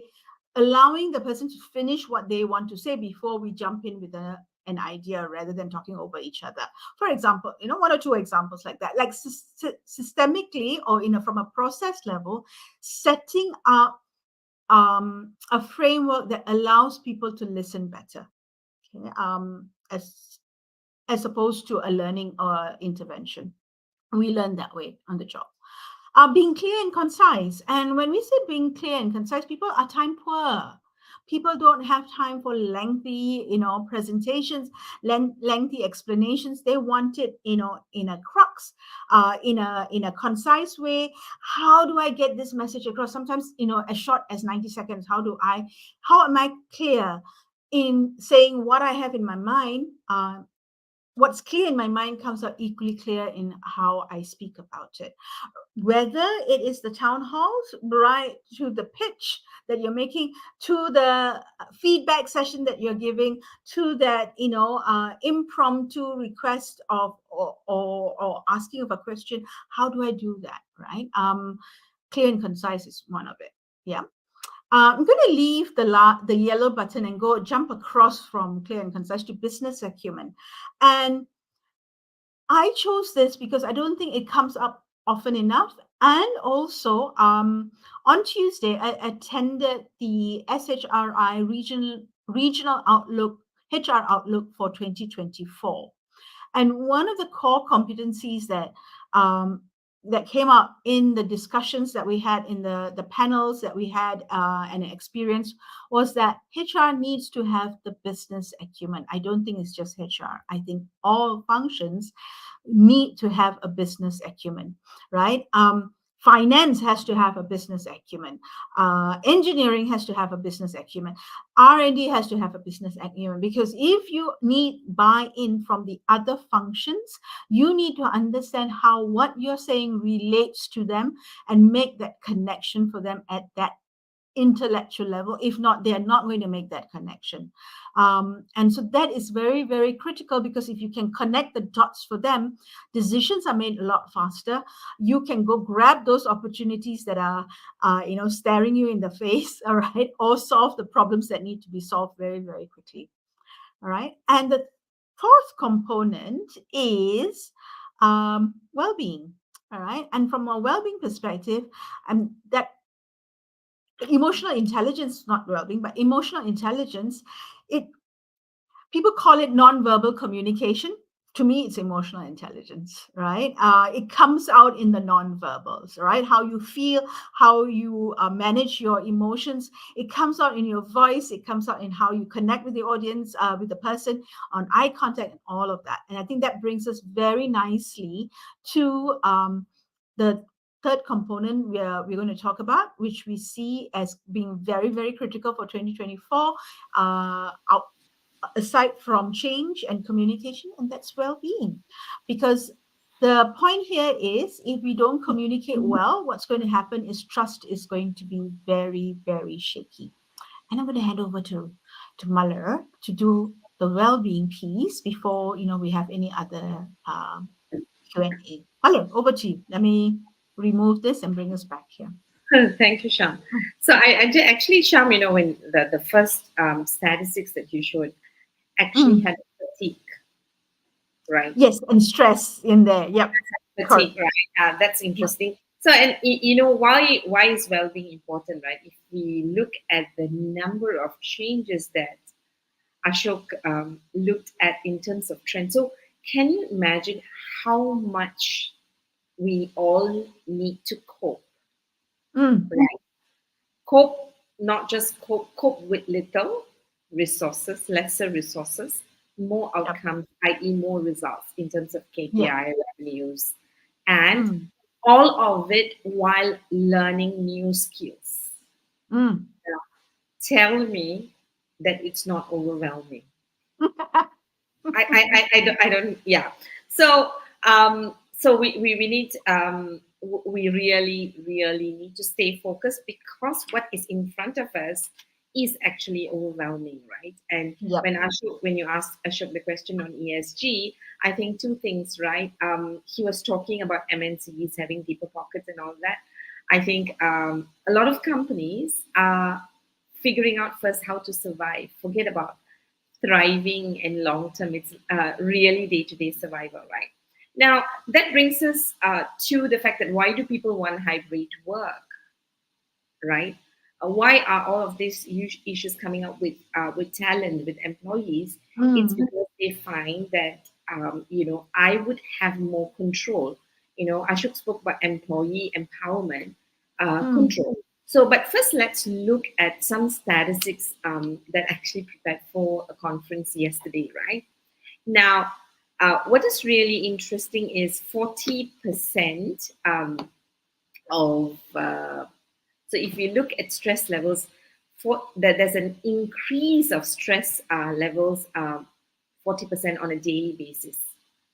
allowing the person to finish what they want to say before we jump in with an idea, rather than talking over each other. For example, 1 or 2 examples like that, like systemically, or from a process level, setting up a framework that allows people to listen better. Okay, as opposed to a learning or intervention. We learn that way on the job. Being clear and concise. And when we say being clear and concise, people are time poor. People don't have time for lengthy, presentations, lengthy explanations. They want it, in a crux, in a concise way. How do I get this message across? Sometimes, as short as 90 seconds. How am I clear in saying what I have in my mind? What's clear in my mind comes out equally clear in how I speak about it. Whether it is the town halls, right to the pitch that you're making, to the feedback session that you're giving, to that, impromptu request of or asking of a question. How do I do that, right? Clear and concise is one of it. Yeah. I'm going to leave the yellow button and jump across from clear and concise to business acumen. And I chose this because I don't think it comes up often enough. And also, on Tuesday, I attended the SHRI regional outlook, HR outlook for 2024. And one of the core competencies that came up in the discussions that we had, in the panels that we had and experience, was that HR needs to have the business acumen. I don't think it's just HR. I think all functions need to have a business acumen, right? Finance has to have a business acumen. Engineering has to have a business acumen. R&D has to have a business acumen, because if you need buy-in from the other functions, you need to understand how what you're saying relates to them and make that connection for them at that intellectual level. If not, they're not going to make that connection. And so that is very, very critical, because if you can connect the dots for them, decisions are made a lot faster. You can go grab those opportunities that are, staring you in the face, all right, or solve the problems that need to be solved very, very quickly. All right. And the 4th component is well-being. All right. And from a well-being perspective, that emotional intelligence, not well-being, but emotional intelligence, people call it non-verbal communication. To me, it's emotional intelligence, right? It comes out in the non-verbals, right? How you feel, how you manage your emotions. It comes out in your voice. It comes out in how you connect with the audience, with the person, on eye contact, and all of that. And I think that brings us very nicely to the 3rd component we're going to talk about, which we see as being very, very critical for 2024, aside from change and communication, and that's well-being. Because the point here is, if we don't communicate well, what's going to happen is trust is going to be very, very shaky. And I'm going to hand over to Malar to do the well-being piece before we have any other Q&A. Malar, over to you. Let me remove this and bring us back here. Thank you, Sham. So I did actually, Sham, when the first statistics that you showed actually had fatigue, right? Yes, and stress in there. Yep. Fatigue, right? That's interesting. So, and you know, why is well-being important, right? If we look at the number of changes that Ashok looked at in terms of trends, so can you imagine how much we all need to cope, right? Cope, not just cope with little resources, lesser resources, more outcomes, i.e., more results in terms of KPI revenues, and all of it while learning new skills. Now, tell me that it's not overwhelming. I don't, yeah. So, we need, we really need to stay focused, because what is in front of us is actually overwhelming, right? And when you asked Ashok the question on ESG, I think two things, right? He was talking about MNCs having deeper pockets and all that. I think a lot of companies are figuring out first how to survive. Forget about thriving and long term. It's really day-to-day survival, right? Now, that brings us to the fact that why do people want hybrid work, right? Why are all of these issues coming up with talent, with employees? It's because they find that I would have more control. Ashok spoke about employee empowerment, control. So, but first, let's look at some statistics that actually prepared for a conference yesterday, right? Now, what is really interesting is 40% of so if you look at stress levels, there's an increase of stress levels 40% on a daily basis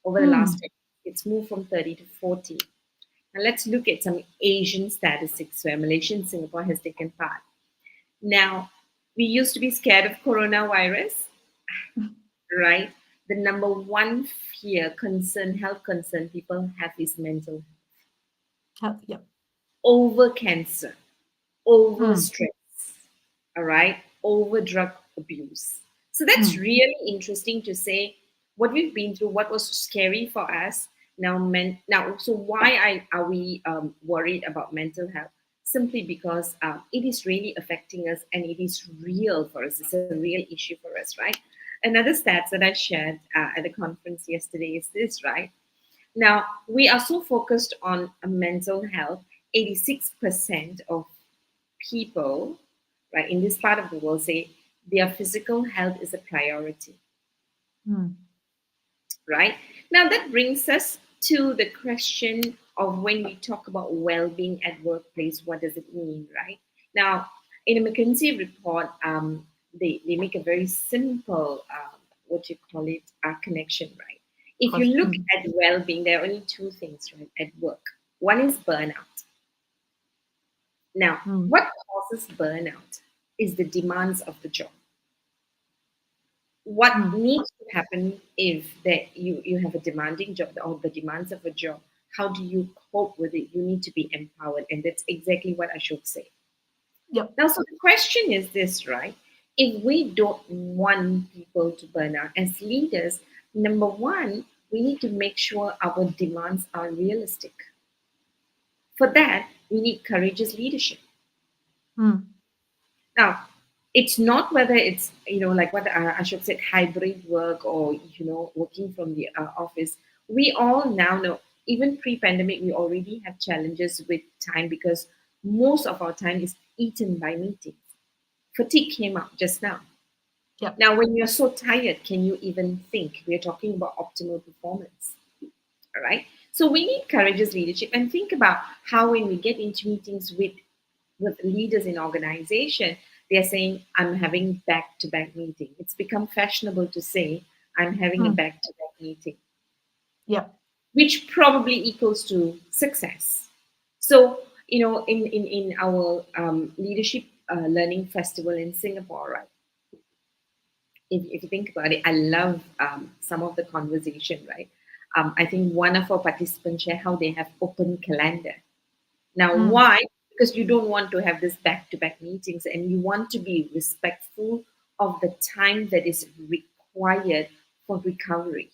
over the last 10 years. It's moved from 30 to 40. Now let's look at some Asian statistics where Malaysia and Singapore has taken part. Now, we used to be scared of coronavirus, right? The number one fear, concern, health concern people have is mental health. Over cancer, over stress, all right, over drug abuse. So that's really interesting to say what we've been through, what was scary for us. Now, so why are we worried about mental health? Simply because it is really affecting us and it is real for us. It's a real issue for us, right? Another stats that I shared at the conference yesterday is this, right? Now, we are so focused on mental health. 86% of people, right, in this part of the world say their physical health is a priority. Right? Now, that brings us to the question of when we talk about well-being at workplace, what does it mean, right? Now, in a McKinsey report, they make a very simple, connection, right? If you look at well-being, there are only two things, right, at work. One is burnout. Now, what causes burnout is the demands of the job. What needs to happen if that you have a demanding job or the demands of a job? How do you cope with it? You need to be empowered, and that's exactly what I should say. Now, so the question is this, right? If we don't want people to burn out as leaders, number one, we need to make sure our demands are realistic. For that, we need courageous leadership. Now, it's not whether it's, like what Ashok said, hybrid work or, working from the office. We all now know, even pre-pandemic, we already have challenges with time because most of our time is eaten by meetings. Fatigue came up just now. Now, when you're so tired, can you even think? We're talking about optimal performance. All right. So we need courageous leadership, and think about how when we get into meetings with leaders in organization, they're saying, I'm having back-to-back meeting. It's become fashionable to say, I'm having a back-to-back meeting. Which probably equals to success. So, in our leadership learning festival in Singapore, right? If you think about it, I love some of the conversation, right? I think one of our participants share how they have open calendar. Now, why? Because you don't want to have this back-to-back meetings and you want to be respectful of the time that is required for recovery.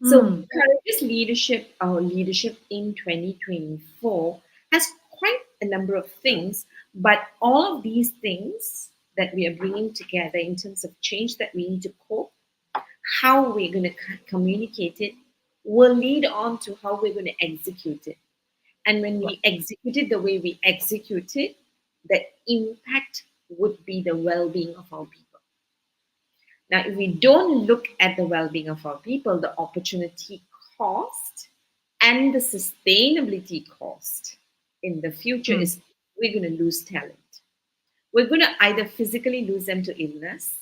So courageous leadership, our leadership in 2024 has quite a number of things, but all of these things that we are bringing together in terms of change that we need to cope, how we're going to communicate it, will lead on to how we're going to execute it. And when we execute it the way we execute it, the impact would be the well-being of our people. Now, if we don't look at the well-being of our people, the opportunity cost and the sustainability cost in the future is we're going to lose talent. We're going to either physically lose them to illness,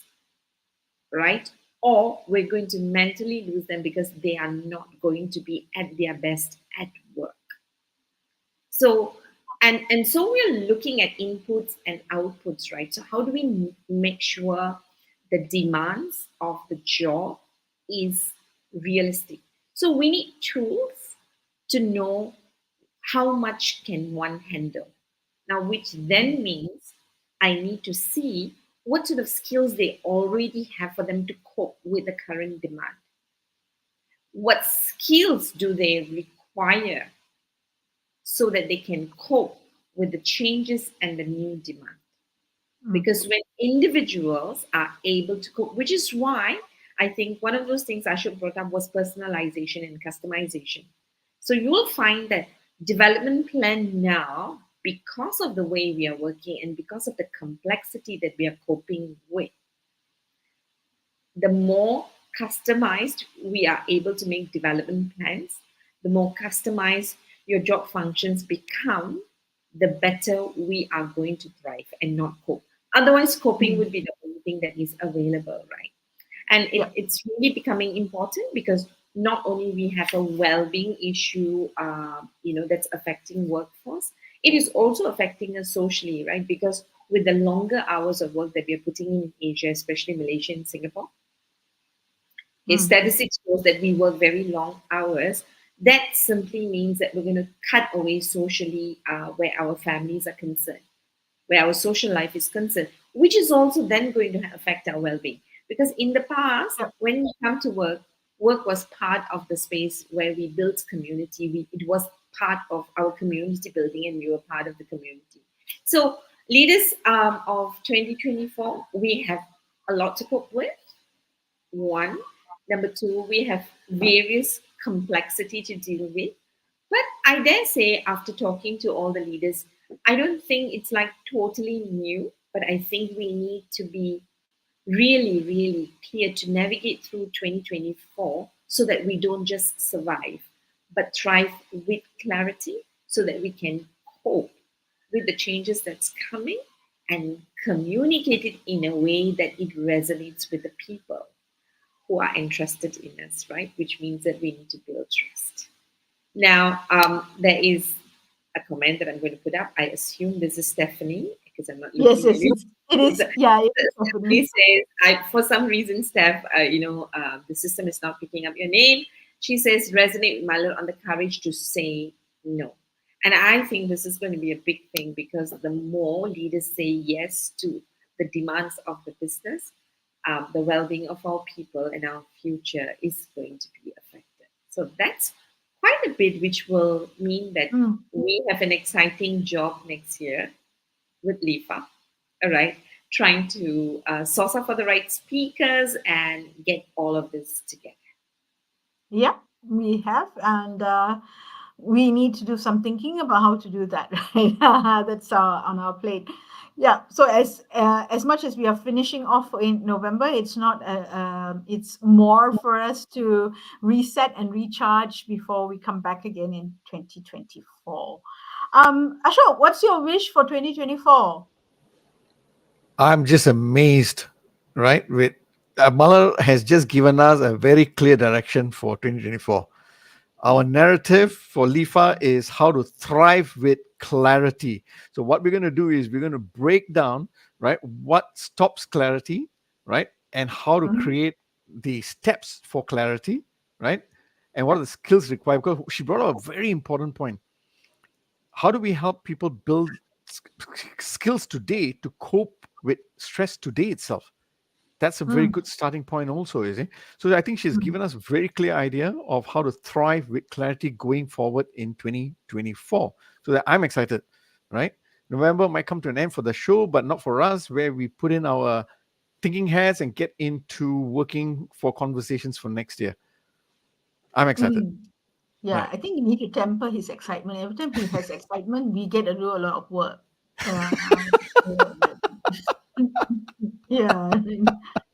right? Or we're going to mentally lose them because they are not going to be at their best at work. So, and so we're looking at inputs and outputs, right? So how do we make sure the demands of the job is realistic? So we need tools to know how much can one handle. Now, which then means I need to see what sort of skills they already have for them to cope with the current demand. What skills do they require so that they can cope with the changes and the new demand? Because when individuals are able to cope, which is why I think one of those things Ashok brought up was personalization and customization. So you will find that development plan now, because of the way we are working and because of the complexity that we are coping with, the more customized we are able to make development plans, the more customized your job functions become, the better we are going to thrive and not cope. Otherwise, coping would be the only thing that is available, right? And it's really becoming important because not only we have a well-being issue, that's affecting workforce, it is also affecting us socially, right? Because with the longer hours of work that we are putting in Asia, especially Malaysia and Singapore, statistics shows that we work very long hours. That simply means that we're going to cut away socially where our families are concerned, where our social life is concerned, which is also then going to affect our well-being. Because in the past, when we come to work, work was part of the space where we built community. It was part of our community building and we were part of the community. So leaders of 2024, we have a lot to cope with. One. Number two, we have various complexity to deal with. But I dare say, after talking to all the leaders, I don't think it's like totally new, but I think we need to be really, really clear to navigate through 2024 so that we don't just survive, but thrive with clarity so that we can cope with the changes that's coming and communicate it in a way that it resonates with the people who are interested in us, right? Which means that we need to build trust. Now, there is a comment that I'm going to put up. I assume this is Stephanie because I'm not looking at it. It is. Yeah, it is Stephanie says, for some reason, Steph, the system is not picking up your name. She says, resonate with Malar on the courage to say no. And I think this is going to be a big thing because the more leaders say yes to the demands of the business, the well-being of our people and our future is going to be affected. So that's quite a bit, which will mean that we have an exciting job next year with LIFA, all right, trying to source up for the right speakers and get all of this together. Yeah, we have, and we need to do some thinking about how to do that. Right, that's on our plate. Yeah. So as much as we are finishing off in November, it's not. It's more for us to reset and recharge before we come back again in 2024. Ashok, what's your wish for 2024? I'm just amazed, right? With Malar has just given us a very clear direction for 2024. Our narrative for LIFA is how to thrive with clarity. So what we're going to do is we're going to break down, right, what stops clarity, right, and how to create the steps for clarity, right, and what are the skills required. Because she brought up a very important point. How do we help people build skills today to cope with stress today itself? That's a very good starting point also, is it? So I think she's given us a very clear idea of how to thrive with clarity going forward in 2024. So that I'm excited, right? November might come to an end for the show, but not for us, where we put in our thinking hats and get into working for conversations for next year. I'm excited. Yeah, Right. I think you need to temper his excitement. Every time he has excitement, we get to do a lot of work. Yeah. Yeah.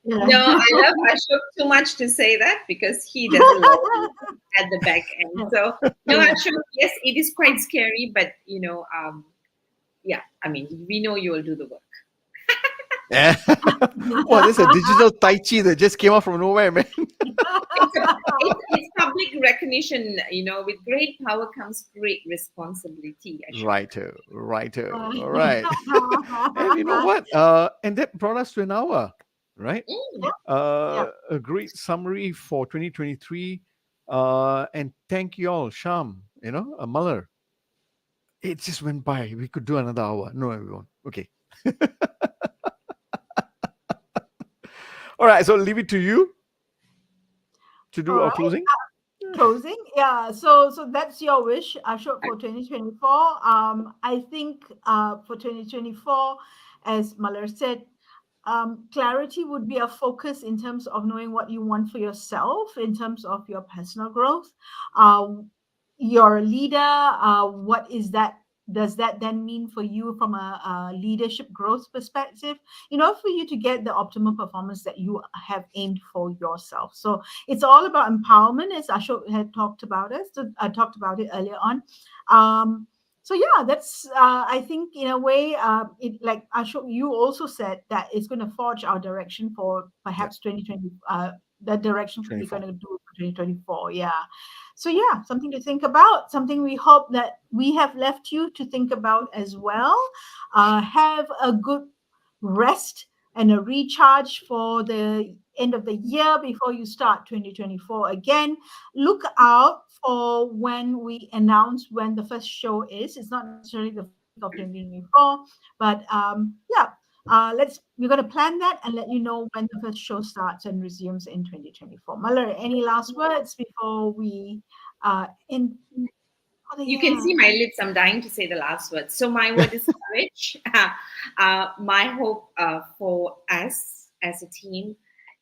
Yeah. No, I love Ashok too much to say that because he does a lot at the back end. So no, Ashok, yes, it is quite scary, but yeah, I mean, we know you will do the work. Yeah. Wow, this is a digital Tai Chi that just came out from nowhere, man. It's public recognition. With great power comes great responsibility. Righto. All right. And you know what? And that brought us to an hour, right? Yeah. A great summary for 2023. And thank you all, Sham, Malar. It just went by. We could do another hour. No, everyone. Okay. All right. So leave it to you to do All our right. closing. Closing. Yeah. So that's your wish, Ashok, for 2024. I think for 2024, as Malar said, clarity would be a focus in terms of knowing what you want for yourself, in terms of your personal growth. You're a leader. What is that? Does that then mean for you from a leadership growth perspective? For you to get the optimal performance that you have aimed for yourself. So it's all about empowerment, as Ashok had talked about it earlier on. So yeah, that's I think in a way, it like Ashok, you also said that it's going to forge our direction for perhaps 2020. The direction we're going to do for 2024. Yeah. So yeah, something to think about. Something we hope that we have left you to think about as well. Have a good rest and a recharge for the end of the year before you start 2024 again. Look out for when we announce when the first show is. It's not necessarily the first of 2024, but yeah. We're going to plan that and let you know when the first show starts and resumes in 2024. Malar, any last words before we end? You can see my lips. I'm dying to say the last word. So my word is courage. My hope for us as a team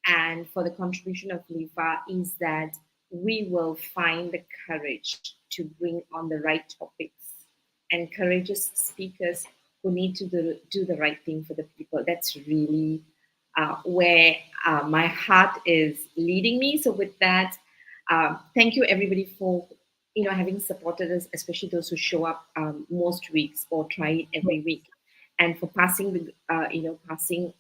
and for the contribution of LIFA is that we will find the courage to bring on the right topics and courageous speakers who need to do the right thing for the people. That's really where my heart is leading me. So with that, thank you everybody for having supported us, especially those who show up most weeks or try it every week, and for passing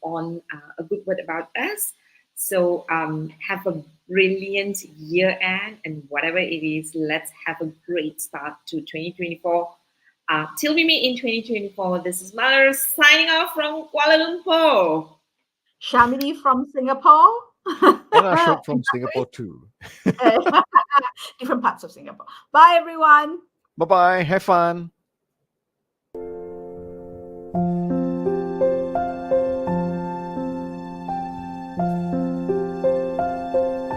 on a good word about us. So have a brilliant year end, and whatever it is, let's have a great start to 2024. Till we meet in 2024, this is Malar signing off from Kuala Lumpur. Sharmini from Singapore. And Ashok from Singapore too. Different parts of Singapore. Bye, everyone. Bye-bye. Have fun.